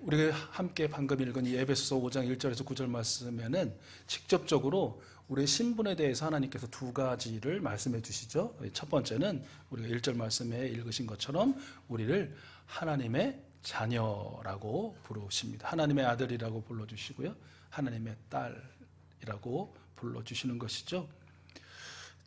우리가 함께 방금 읽은 이 에베소서 5장 1절에서 9절 말씀에는 직접적으로 우리의 신분에 대해서 하나님께서 두 가지를 말씀해 주시죠. 첫 번째는 우리가 1절 말씀에 읽으신 것처럼 우리를 하나님의 자녀라고 부르십니다. 하나님의 아들이라고 불러주시고요, 하나님의 딸이라고 불러주시는 것이죠.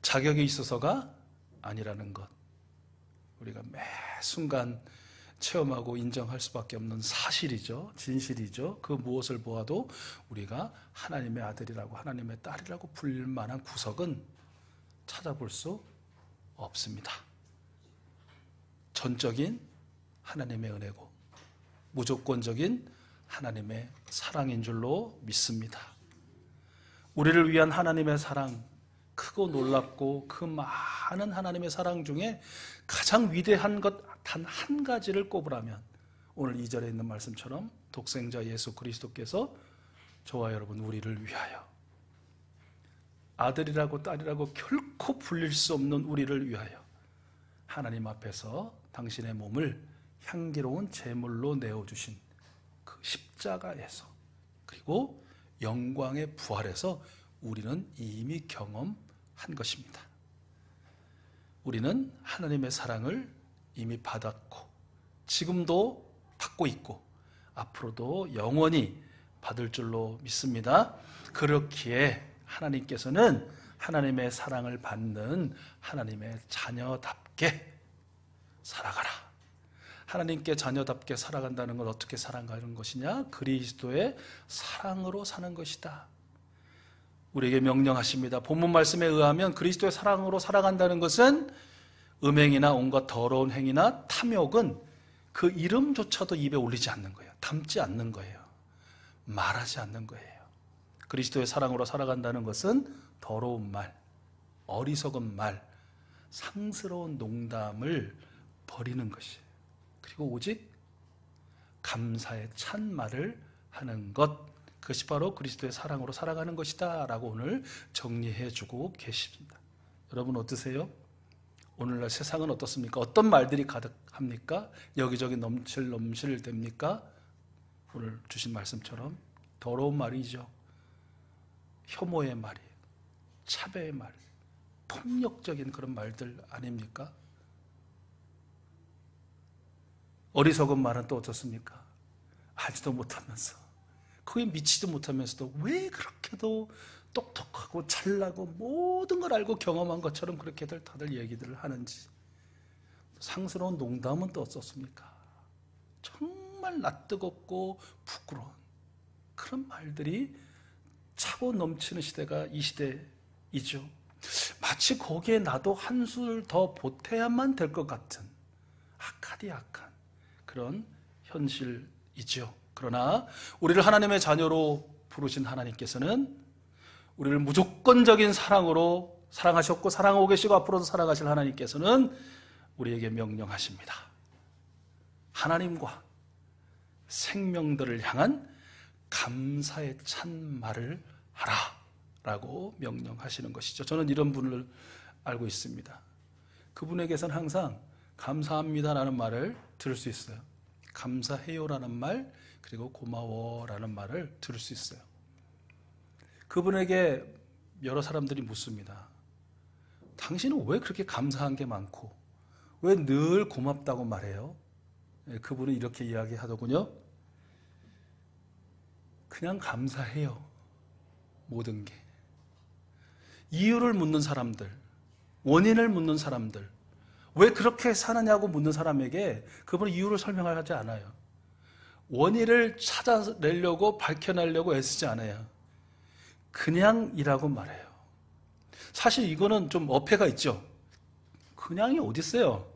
자격이 있어서가 아니라는 것, 우리가 매 순간 체험하고 인정할 수밖에 없는 사실이죠. 진실이죠. 그 무엇을 보아도 우리가 하나님의 아들이라고 하나님의 딸이라고 불릴 만한 구석은 찾아볼 수 없습니다. 전적인 하나님의 은혜고 무조건적인 하나님의 사랑인 줄로 믿습니다. 우리를 위한 하나님의 사랑, 크고 놀랍고 그 많은 하나님의 사랑 중에 가장 위대한 것 단 한 가지를 꼽으라면 오늘 2절에 있는 말씀처럼 독생자 예수 그리스도께서 저와 여러분 우리를 위하여, 아들이라고 딸이라고 결코 불릴 수 없는 우리를 위하여 하나님 앞에서 당신의 몸을 향기로운 제물로 내어주신 그 십자가에서, 그리고 영광의 부활에서 우리는 이미 경험한 것입니다. 우리는 하나님의 사랑을 이미 받았고 지금도 받고 있고 앞으로도 영원히 받을 줄로 믿습니다. 그렇기에 하나님께서는 하나님의 사랑을 받는 하나님의 자녀답게 살아가라. 하나님께 자녀답게 살아간다는 건 어떻게 살아가는 것이냐? 그리스도의 사랑으로 사는 것이다. 우리에게 명령하십니다. 본문 말씀에 의하면 그리스도의 사랑으로 살아간다는 것은 음행이나 온갖 더러운 행위나 탐욕은 그 이름조차도 입에 올리지 않는 거예요. 담지 않는 거예요. 말하지 않는 거예요. 그리스도의 사랑으로 살아간다는 것은 더러운 말, 어리석은 말, 상스러운 농담을 버리는 것이에요. 그리고 오직 감사의 찬 말을 하는 것, 그것이 바로 그리스도의 사랑으로 살아가는 것이다 라고 오늘 정리해 주고 계십니다. 여러분 어떠세요? 오늘날 세상은 어떻습니까? 어떤 말들이 가득합니까? 여기저기 넘실 됩니까? 오늘 주신 말씀처럼 더러운 말이죠. 혐오의 말이에요. 차별의 말, 폭력적인 그런 말들 아닙니까? 어리석은 말은 또 어떻습니까? 알지도 못하면서, 거기에 미치도 못하면서도 왜 그렇게도 똑똑하고 잘나고 모든 걸 알고 경험한 것처럼 그렇게들 다들 얘기들을 하는지. 상스러운 농담은 또 어떻습니까? 정말 낯뜨겁고 부끄러운 그런 말들이 차고 넘치는 시대가 이 시대이죠. 마치 거기에 나도 한술 더 보태야만 될 것 같은 악하디 악한 그런 현실이죠. 그러나 우리를 하나님의 자녀로 부르신 하나님께서는 우리를 무조건적인 사랑으로 사랑하셨고 사랑하고 계시고 앞으로도 살아가실 하나님께서는 우리에게 명령하십니다. 하나님과 생명들을 향한 감사의 찬 말을 하라 라고 명령하시는 것이죠. 저는 이런 분을 알고 있습니다. 그분에게서는 항상 감사합니다라는 말을 들을 수 있어요. 감사해요라는 말, 그리고 고마워라는 말을 들을 수 있어요. 그분에게 여러 사람들이 묻습니다. 당신은 왜 그렇게 감사한 게 많고 왜 늘 고맙다고 말해요? 그분은 이렇게 이야기하더군요. 그냥 감사해요. 모든 게. 이유를 묻는 사람들, 원인을 묻는 사람들, 왜 그렇게 사느냐고 묻는 사람에게 그분은 이유를 설명하지 않아요. 원인을 찾아내려고 밝혀내려고 애쓰지 않아요. 그냥이라고 말해요. 사실 이거는 좀 어폐가 있죠. 그냥이 어디 있어요?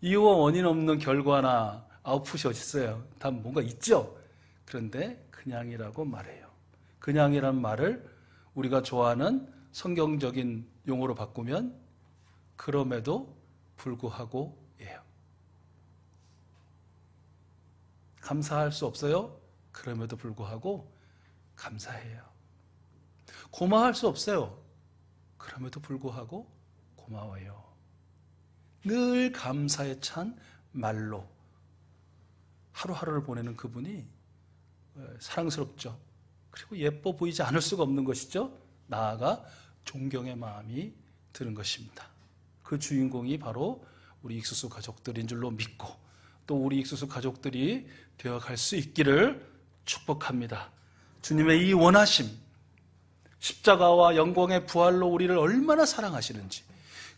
이유와 원인 없는 결과나 아웃풋이 어디 있어요? 다 뭔가 있죠. 그런데 그냥이라고 말해요. 그냥이라는 말을 우리가 좋아하는 성경적인 용어로 바꾸면 그럼에도 불구하고 예요. 감사할 수 없어요? 그럼에도 불구하고 감사해요. 고마워할 수 없어요. 그럼에도 불구하고 고마워요. 늘 감사에 찬 말로 하루하루를 보내는 그분이 사랑스럽죠. 그리고 예뻐 보이지 않을 수가 없는 것이죠. 나아가 존경의 마음이 드는 것입니다. 그 주인공이 바로 우리 익수수 가족들인 줄로 믿고 또 우리 익수수 가족들이 되어갈 수 있기를 축복합니다. 주님의 이 원하심, 십자가와 영광의 부활로 우리를 얼마나 사랑하시는지,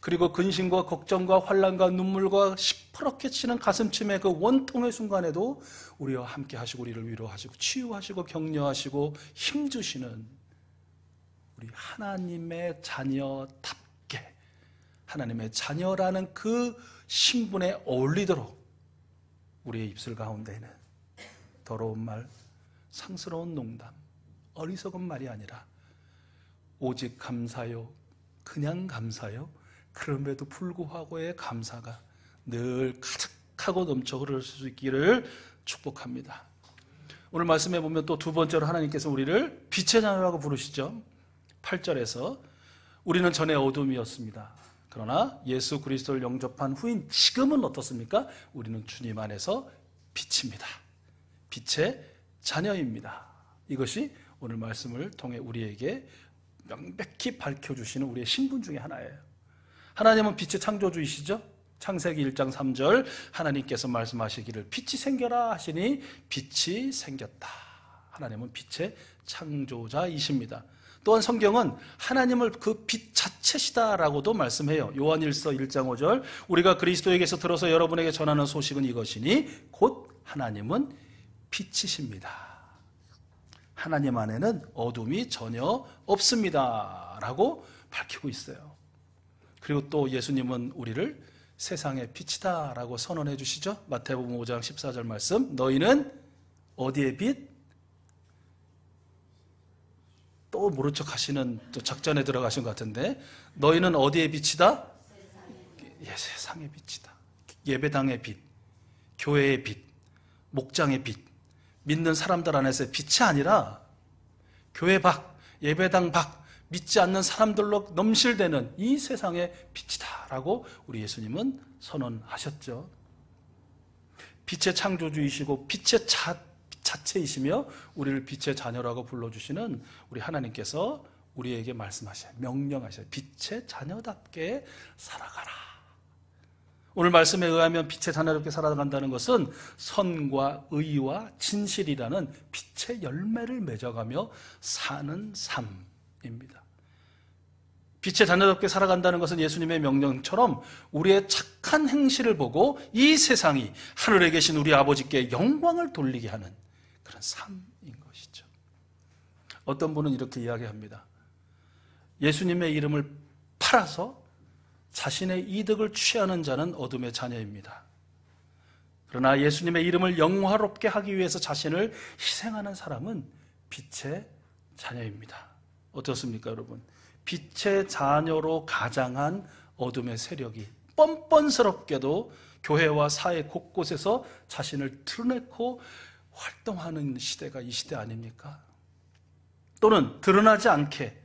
그리고 근심과 걱정과 환난과 눈물과 시퍼렇게 치는 가슴침의 그 원통의 순간에도 우리와 함께 하시고 우리를 위로하시고 치유하시고 격려하시고 힘주시는 우리 하나님의 자녀답게, 하나님의 자녀라는 그 신분에 어울리도록 우리의 입술 가운데는 더러운 말, 상스러운 농담, 어리석은 말이 아니라 오직 감사요, 그냥 감사요, 그럼에도 불구하고의 감사가 늘 가득하고 넘쳐 흐를 수 있기를 축복합니다. 오늘 말씀해 보면 또 두 번째로 하나님께서 우리를 빛의 자녀라고 부르시죠. 8절에서 우리는 전에 어둠이었습니다. 그러나 예수 그리스도를 영접한 후인 지금은 어떻습니까? 우리는 주님 안에서 빛입니다. 빛의 자녀입니다. 이것이 오늘 말씀을 통해 우리에게 명백히 밝혀주시는 우리의 신분 중에 하나예요. 하나님은 빛의 창조주이시죠? 창세기 1장 3절 하나님께서 말씀하시기를 빛이 생겨라 하시니 빛이 생겼다. 하나님은 빛의 창조자이십니다. 또한 성경은 하나님을 그 빛 자체시다라고도 말씀해요. 요한일서 1장 5절 우리가 그리스도에게서 들어서 여러분에게 전하는 소식은 이것이니 곧 하나님은 빛이십니다. 하나님 안에는 어둠이 전혀 없습니다 라고 밝히고 있어요. 그리고 또 예수님은 우리를 세상의 빛이다 라고 선언해 주시죠. 마태복음 5장 14절 말씀 너희는 어디의 빛? 또 모른 척 하시는 또 작전에 들어가신 것 같은데 너희는 어디의 빛이다? 세상의 빛이다. 예배당의 빛, 교회의 빛, 목장의 빛, 믿는 사람들 안에서의 빛이 아니라 교회 밖, 예배당 밖, 믿지 않는 사람들로 넘실대는 이 세상의 빛이다라고 우리 예수님은 선언하셨죠. 빛의 창조주이시고 빛의 자체이시며 우리를 빛의 자녀라고 불러주시는 우리 하나님께서 우리에게 말씀하셔요. 명령하셔요. 빛의 자녀답게 살아가라. 오늘 말씀에 의하면 빛의 자녀답게 살아간다는 것은 선과 의와 진실이라는 빛의 열매를 맺어가며 사는 삶입니다. 빛의 자녀답게 살아간다는 것은 예수님의 명령처럼 우리의 착한 행실을 보고 이 세상이 하늘에 계신 우리 아버지께 영광을 돌리게 하는 그런 삶인 것이죠. 어떤 분은 이렇게 이야기합니다. 예수님의 이름을 팔아서 자신의 이득을 취하는 자는 어둠의 자녀입니다. 그러나 예수님의 이름을 영화롭게 하기 위해서 자신을 희생하는 사람은 빛의 자녀입니다. 어떻습니까, 여러분? 빛의 자녀로 가장한 어둠의 세력이 뻔뻔스럽게도 교회와 사회 곳곳에서 자신을 드러내고 활동하는 시대가 이 시대 아닙니까? 또는 드러나지 않게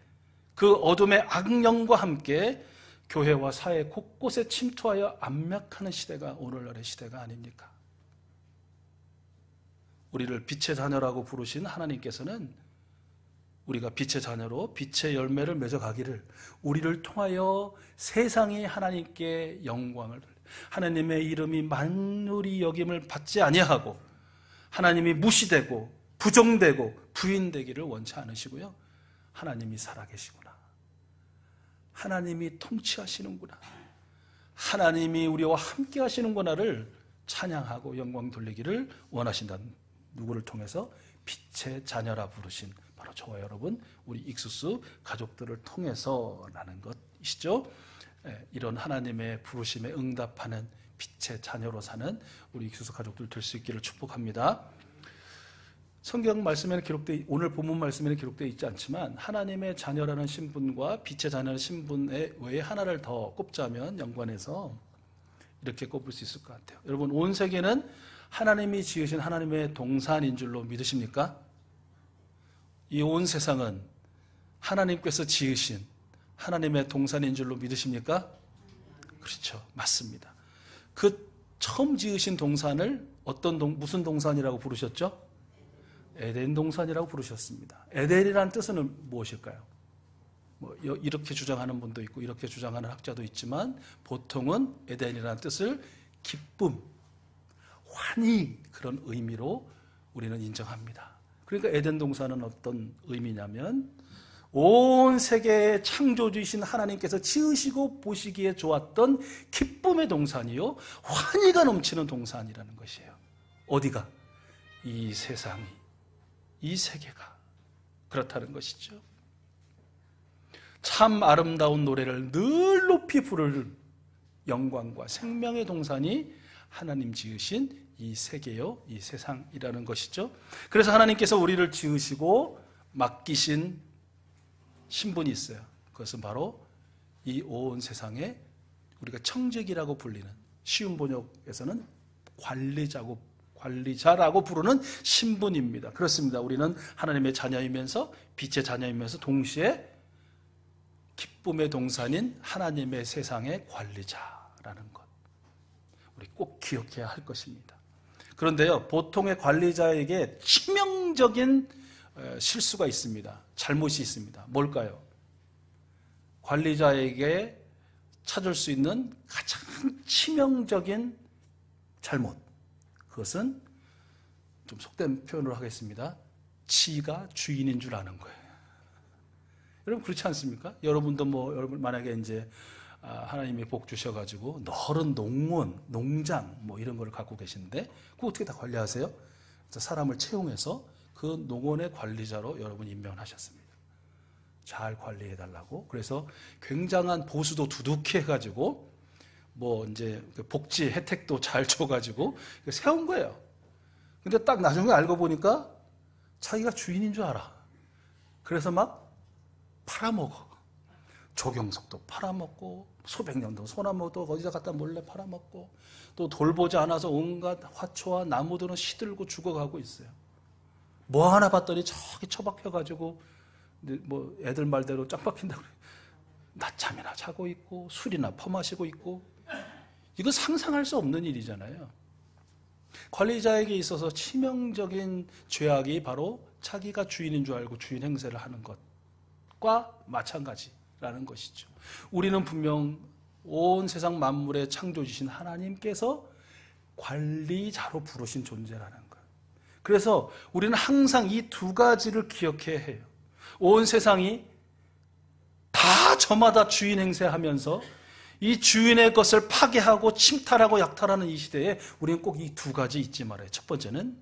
그 어둠의 악령과 함께 교회와 사회 곳곳에 침투하여 압력하는 시대가 오늘날의 시대가 아닙니까? 우리를 빛의 자녀라고 부르신 하나님께서는 우리가 빛의 자녀로 빛의 열매를 맺어가기를 우리를 통하여 세상이 하나님께 영광을 하나님의 이름이 만물이 여김을 받지 아니하고 하나님이 무시되고 부정되고 부인되기를 원치 않으시고요. 하나님이 살아계시구나. 하나님이 통치하시는구나. 하나님이 우리와 함께 하시는구나를 찬양하고 영광 돌리기를 원하신다는 누구를 통해서 빛의 자녀라 부르신 바로 저와 여러분 우리 익수수 가족들을 통해서라는 것이시죠. 이런 하나님의 부르심에 응답하는 빛의 자녀로 사는 우리 익수수 가족들 될 수 있기를 축복합니다. 성경 말씀에는 오늘 본문 말씀에는 기록되어 있지 않지만 하나님의 자녀라는 신분과 빛의 자녀라는 신분 외에 하나를 더 꼽자면 연관해서 이렇게 꼽을 수 있을 것 같아요. 여러분 온 세계는 하나님이 지으신 하나님의 동산인 줄로 믿으십니까? 이 온 세상은 하나님께서 지으신 하나님의 동산인 줄로 믿으십니까? 그렇죠. 맞습니다. 그 처음 지으신 동산을 무슨 동산이라고 부르셨죠? 에덴 동산이라고 부르셨습니다. 에덴이라는 뜻은 무엇일까요? 이렇게 주장하는 분도 있고 이렇게 주장하는 학자도 있지만 보통은 에덴이라는 뜻을 기쁨, 환희 그런 의미로 우리는 인정합니다. 그러니까 에덴 동산은 어떤 의미냐면 온 세계의 창조주이신 하나님께서 지으시고 보시기에 좋았던 기쁨의 동산이요 환희가 넘치는 동산이라는 것이에요. 어디가? 이 세상이, 이 세계가 그렇다는 것이죠. 참 아름다운 노래를 늘 높이 부를 영광과 생명의 동산이 하나님 지으신 이 세계요, 이 세상이라는 것이죠. 그래서 하나님께서 우리를 지으시고 맡기신 신분이 있어요. 그것은 바로 이 온 세상에 우리가 청지기라고 불리는, 쉬운 번역에서는 관리자라고 부르는 신분입니다. 그렇습니다. 우리는 하나님의 자녀이면서 빛의 자녀이면서 동시에 기쁨의 동산인 하나님의 세상의 관리자라는 것. 우리 꼭 기억해야 할 것입니다. 그런데요, 보통의 관리자에게 치명적인 실수가 있습니다. 잘못이 있습니다. 뭘까요? 관리자에게 찾을 수 있는 가장 치명적인 잘못. 그것은 좀 속된 표현으로 하겠습니다. 지가 주인인 줄 아는 거예요. 여러분 그렇지 않습니까? 여러분도 여러분 만약에 이제 하나님이 복 주셔가지고 넓은 농원, 농장 이런 거를 갖고 계시는데 그거 어떻게 다 관리하세요? 사람을 채용해서 그 농원의 관리자로 여러분 임명을 하셨습니다. 잘 관리해달라고. 그래서 굉장한 보수도 두둑히 해가지고 이제 복지 혜택도 잘 줘가지고 세운 거예요. 근데 딱 나중에 알고 보니까 자기가 주인인 줄 알아. 그래서 막 팔아먹어. 조경석도 팔아먹고 소백년도 소나무도 거기다 갖다 몰래 팔아먹고 또 돌보지 않아서 온갖 화초와 나무들은 시들고 죽어가고 있어요. 뭐 하나 봤더니 저기 처박혀가지고 애들 말대로 짱 박힌다고 그래요. 낮잠이나 자고 있고 술이나 퍼마시고 있고. 이거 상상할 수 없는 일이잖아요. 관리자에게 있어서 치명적인 죄악이 바로 자기가 주인인 줄 알고 주인 행세를 하는 것과 마찬가지라는 것이죠. 우리는 분명 온 세상 만물의 창조주신 하나님께서 관리자로 부르신 존재라는 거예요. 그래서 우리는 항상 이 두 가지를 기억해야 해요. 온 세상이 다 저마다 주인 행세하면서 이 주인의 것을 파괴하고 침탈하고 약탈하는 이 시대에 우리는 꼭 이 두 가지 잊지 말아요. 첫 번째는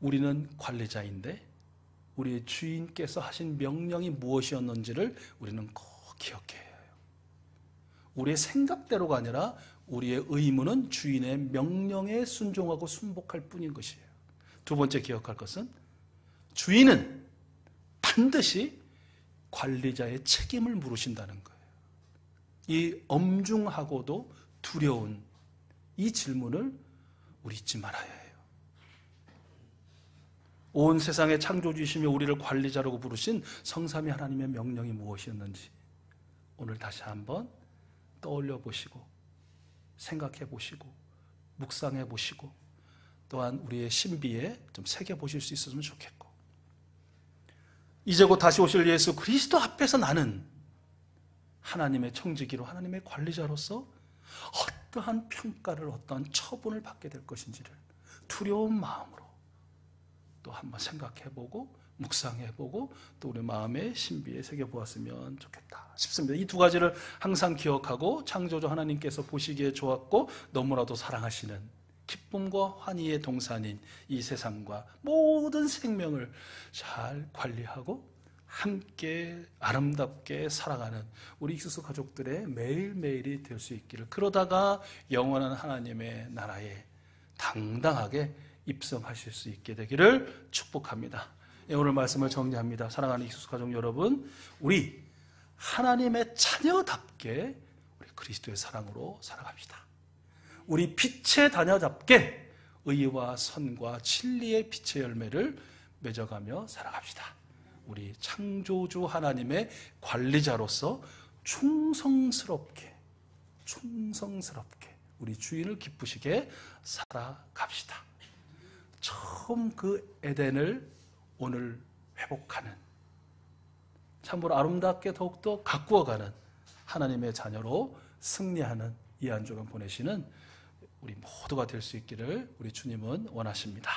우리는 관리자인데 우리의 주인께서 하신 명령이 무엇이었는지를 우리는 꼭 기억해야 해요. 우리의 생각대로가 아니라 우리의 의무는 주인의 명령에 순종하고 순복할 뿐인 것이에요. 두 번째 기억할 것은 주인은 반드시 관리자의 책임을 물으신다는 거예요. 이 엄중하고도 두려운 이 질문을 우리 잊지 말아야 해요. 온 세상의 창조주이시며 우리를 관리자라고 부르신 성삼위 하나님의 명령이 무엇이었는지 오늘 다시 한번 떠올려 보시고 생각해 보시고 묵상해 보시고 또한 우리의 신비에 좀 새겨 보실 수 있었으면 좋겠고, 이제 곧 다시 오실 예수 그리스도 앞에서 나는 하나님의 청지기로 하나님의 관리자로서 어떠한 평가를 어떠한 처분을 받게 될 것인지를 두려운 마음으로 또 한번 생각해보고 묵상해보고 또 우리 마음의 신비에 새겨보았으면 좋겠다 싶습니다. 이 두 가지를 항상 기억하고 창조주 하나님께서 보시기에 좋았고 너무나도 사랑하시는 기쁨과 환희의 동산인 이 세상과 모든 생명을 잘 관리하고 함께 아름답게 살아가는 우리 익수수 가족들의 매일매일이 될 수 있기를, 그러다가 영원한 하나님의 나라에 당당하게 입성하실 수 있게 되기를 축복합니다. 오늘 말씀을 정리합니다. 사랑하는 익수수 가족 여러분, 우리 하나님의 자녀답게 우리 그리스도의 사랑으로 살아갑시다. 우리 빛의 자녀답게 의와 선과 진리의 빛의 열매를 맺어가며 살아갑시다. 우리 창조주 하나님의 관리자로서 충성스럽게 우리 주인을 기쁘시게 살아갑시다. 처음 그 에덴을 오늘 회복하는, 참으로 아름답게 더욱더 가꾸어가는 하나님의 자녀로 승리하는 이 한 주간 보내시는 우리 모두가 될 수 있기를 우리 주님은 원하십니다.